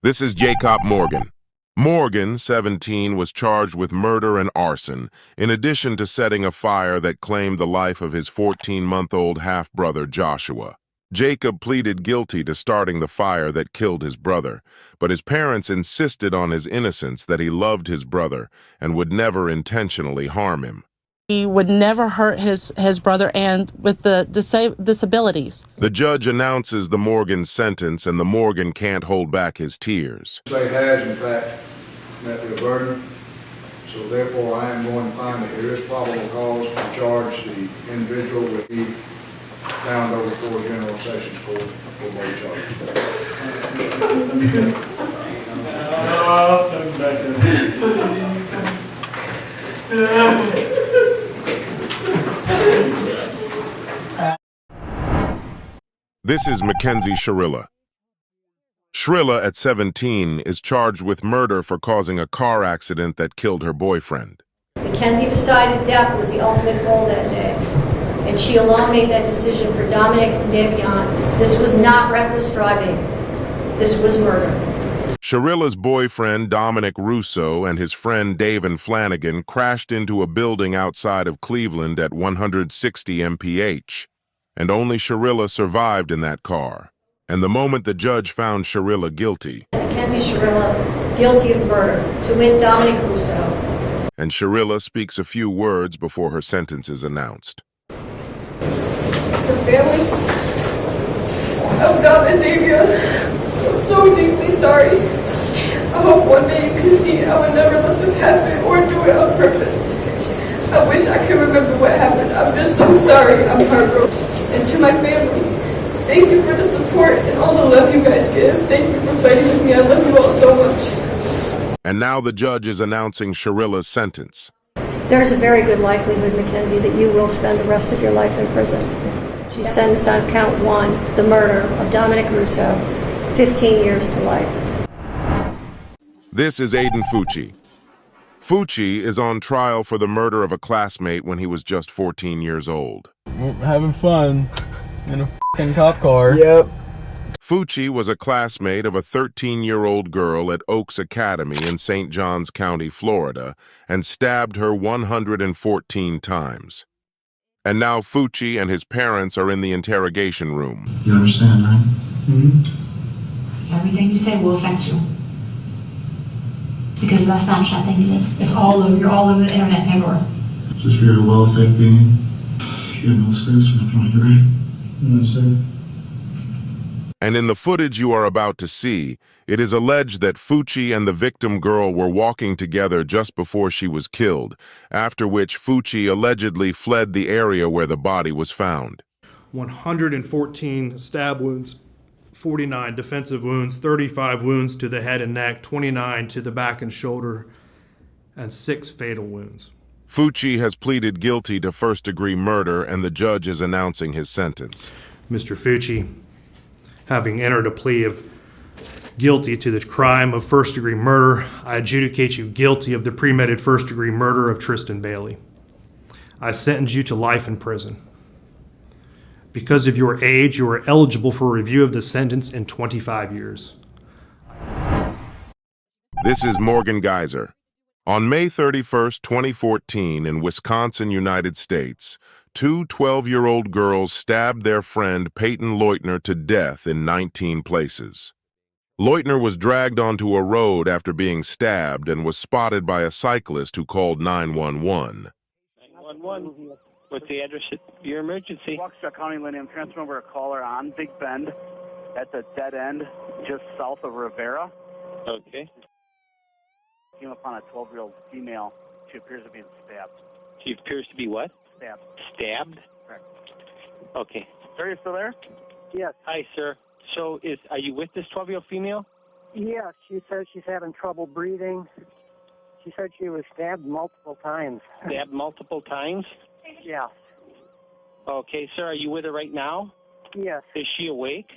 This is Jacob Morgan. Morgan, 17, was charged with murder and arson, in addition to setting a fire that claimed the life of his 14-month-old half-brother Joshua. Jacob pleaded guilty to starting the fire that killed his brother, but his parents insisted on his innocence, that he loved his brother and would never intentionally harm him. He would never hurt his brother, and with the disabilities. The judge announces the Morgan sentence, and the Morgan can't hold back his tears. The state has, in fact, met their burden, so therefore I am going to find that there is probable cause to charge the individual with the down over for General Sessions Court for both charges. This is Mackenzie Shrilla. Shrilla, at 17, is charged with murder for causing a car accident that killed her boyfriend. Mackenzie decided death was the ultimate goal that day, and she alone made that decision for Dominic and Davion. This was not reckless driving. This was murder. Shrilla's boyfriend, Dominic Russo, and his friend, Daven Flanagan, crashed into a building outside of Cleveland at 160 mph. And only Shrilla survived in that car. And the moment the judge found Shrilla guilty, Mackenzie Shrilla guilty of murder to win Dominic Russo. And Shrilla speaks a few words before her sentence is announced. The families of Dom and Davion, I'm so deeply sorry. I hope one day you can see I would never let this happen or do it on purpose. I wish I could remember what happened. I'm just so sorry. I'm heartbroken. And to my family, thank you for the support and all the love you guys give. Thank you for fighting with me. I love you all so much. And now the judge is announcing Shrilla's sentence. There's a very good likelihood, Mackenzie, that you will spend the rest of your life in prison. She's sentenced on count 1, the murder of Dominic Russo, 15 years to life. This is Aiden Fucci. Fucci is on trial for the murder of a classmate when he was just 14 years old. We're having fun in a f***ing cop car. Yep. Fucci was a classmate of a 13-year-old girl at Oaks Academy in St. Johns County, Florida, and stabbed her 114 times. And now Fucci and his parents are in the interrogation room. You understand, right? Mm-hmm. Everything you say will affect you. Because of that Snapchat thing you did. It's all over. You're all over the internet and everywhere. Just for your well, safe being. You had no scrapes or nothing like that, right? No, sir. And in the footage you are about to see, it is alleged that Fucci and the victim girl were walking together just before she was killed, after which Fucci allegedly fled the area where the body was found. 114 stab wounds, 49 defensive wounds, 35 wounds to the head and neck, 29 to the back and shoulder, and 6 fatal wounds. Fucci has pleaded guilty to first-degree murder, and the judge is announcing his sentence. Mr. Fucci, having entered a plea of guilty to the crime of first-degree murder, I adjudicate you guilty of the premeditated first-degree murder of Tristan Bailey. I sentence you to life in prison. Because of your age, you are eligible for review of the sentence in 25 years. This is Morgan Geyser. On May 31, 2014, in Wisconsin, United States, 2 12-year-old girls stabbed their friend Peyton Leutner to death in 19 places. Leutner was dragged onto a road after being stabbed and was spotted by a cyclist who called 911. 911. What's the address of your emergency? Waukesha County, Lynn. I'm transferring over a caller on Big Bend at the dead end just south of Rivera. Okay. Came upon a 12-year-old female. She appears to be stabbed. She appears to be what? Stabbed. Stabbed? Correct. Okay. Sir, you still there? Yes. Hi, sir. So are you with this 12-year-old female? Yes, she says she's having trouble breathing. She said she was stabbed multiple times. Stabbed multiple times? Yeah. Okay, sir. Are you with her right now? Yes. Is she awake?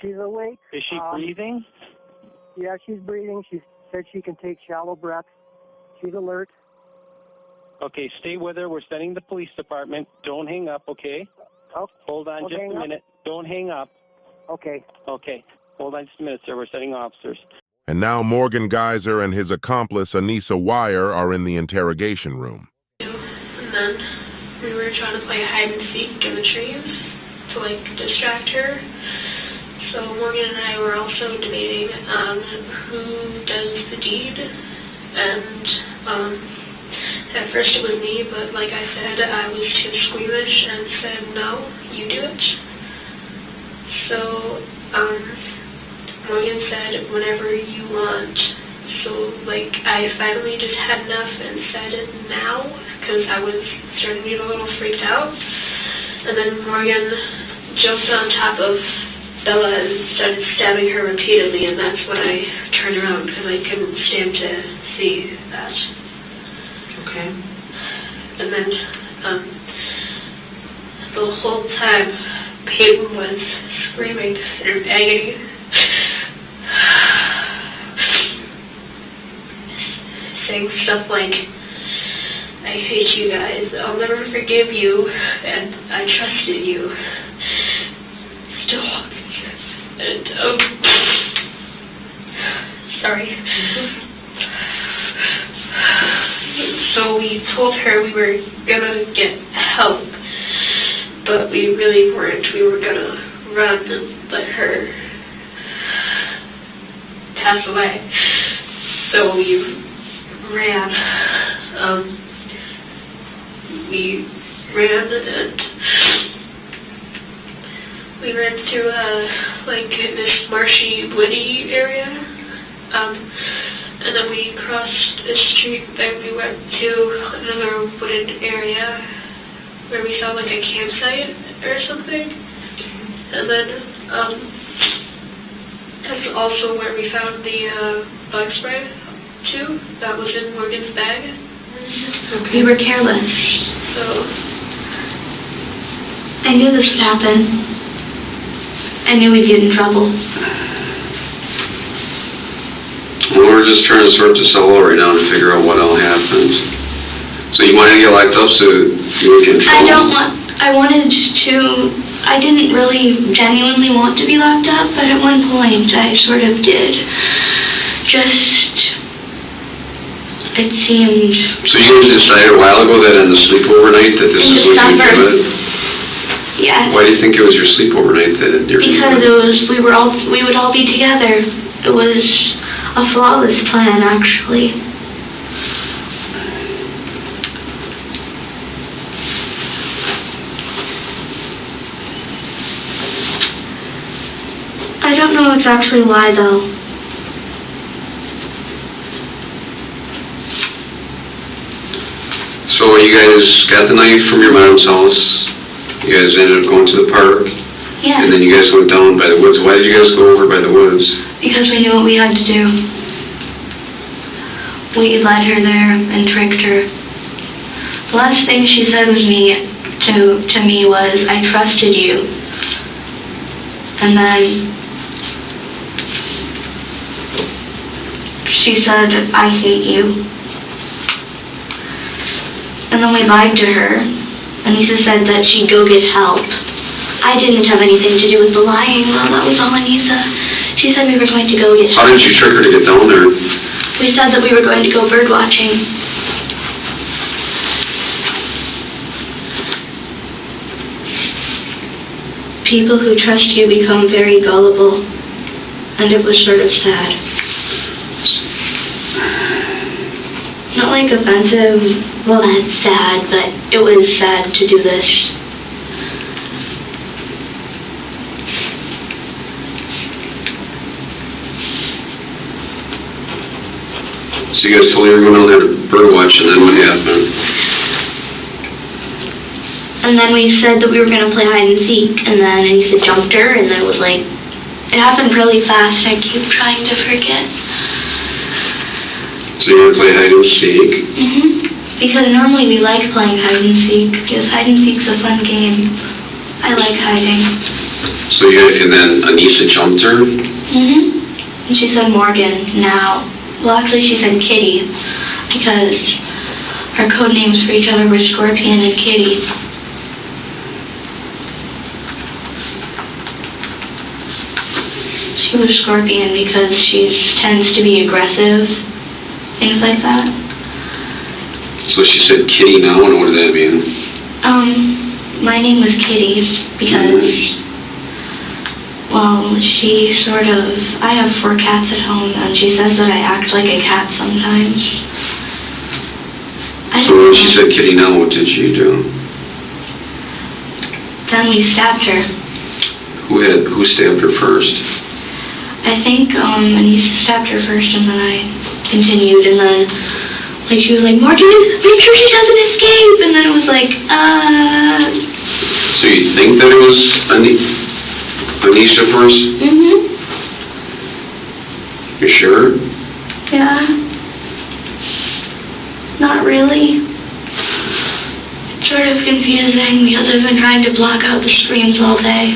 She's awake. Is she breathing? Yeah, she's breathing. She said she can take shallow breaths. She's alert. Okay, stay with her. We're sending the police department. Don't hang up, okay? Oh, hold on just a minute. Don't hang up. Okay. Okay. Hold on just a minute, sir. We're sending officers. And now Morgan Geyser and his accomplice Anissa Wire are in the interrogation room. And then we were trying to play hide and seek in the trees to like distract her. So Morgan and I were also debating who does the deed, and at first it was me, but like I said, I was too squeamish and said, no, you do it. So Morgan said, whenever you want. So like I finally just had enough and said it now, because I was starting to get a little freaked out. And then Morgan jumped on top of Bella and started stabbing her repeatedly, and that's when I turned around because I couldn't stand to see that. Okay. And then the whole time Peyton was screaming in agony, saying stuff like, I hate you guys, I'll never forgive you, and I trusted you. Still. And, sorry. So we told her we were gonna get help, but we really weren't. We were gonna run and let her pass away. So we ran. We ran and we ran through like this marshy, woody area, and then we crossed a street that we went to another wooded area where we saw like a campsite or something, and then that's also where we found the bug spray too. That was in Morgan's bag. Okay. We were careless. So I knew this would happen. I knew we'd get in trouble. Well, we're just trying to sort this all right now and figure out what all happened. So you wanted to get locked up so you would get in trouble? I didn't really genuinely want to be locked up, but at one point I sort of did. It seemed... So you guys decided a while ago that in the sleepover night that this is what you do it? Yeah. Why do you think it was your sleepover night that you're doing it? Because we would all be together. It was a flawless plan, actually. I don't know exactly why, though. So you guys got the knife from your mom's house. You guys ended up going to the park. Yeah. And then you guys went down by the woods. Why did you guys go over by the woods? Because we knew what we had to do. We led her there and tricked her. The last thing she said to me was, I trusted you. And then she said, I hate you. And then we lied to her. Anissa said that she'd go get help. I didn't have anything to do with the lying, though. That was all Anissa. She said we were going to go get help. How did you trick her to get down there? We said that we were going to go bird watching. People who trust you become very gullible, and it was sort of sad. Not like offensive, well, that's sad, but it was sad to do this. So you guys told her you were going down there to bird watch, and then what happened? And then we said that we were going to play hide and seek, and then Anissa jumped her, and then it was like, it happened really fast, I keep trying to forget. So you want to play hide and seek? Because normally we like playing hide and seek, because hide and seek's a fun game. I like hiding. So you guys, and then Anissa jumped her? And she said Morgan now. Well, actually she said Kitty, because our code names for each other were Scorpion and Kitty. She with a scorpion because she tends to be aggressive, things like that. So she said Kitty now, and what did that mean? My name was Kitty because, well, she sort of, I have 4 cats at home, and she says that I act like a cat sometimes. So when she said Kitty now, what did she do? Then we stabbed her. Who stabbed her first? I think, Anissa stabbed her first, and then I continued, and then, like, she was like, Morgan, make sure she doesn't escape, and then it was like, So you think that it was Anissa first? Mm-hmm. You sure? Yeah. Not really. It's sort of confusing because I've been trying to block out the screams all day.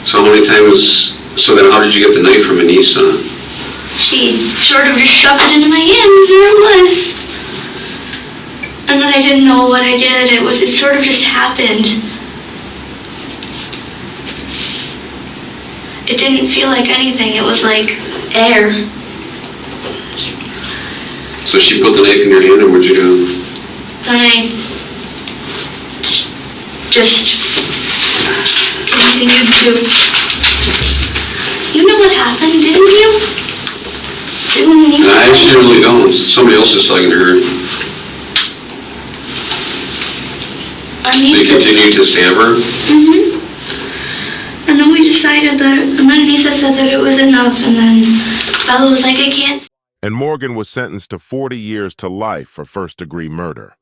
So how many times, so then how did you get the knife from Anissa? She sort of just shoved it into my hand and there it was. And then I didn't know what I did. It sort of just happened. It didn't feel like anything. It was like air. So she put the knife in your hand, and what'd you do? Then I just continued to... You know what happened, didn't you? I actually really don't. Somebody else is talking to her. So you continued to stab her? Mm-hmm. And then we decided that, and then Anissa said that it was enough, and then Bella was like, I can't. And Morgan was sentenced to 40 years to life for first-degree murder.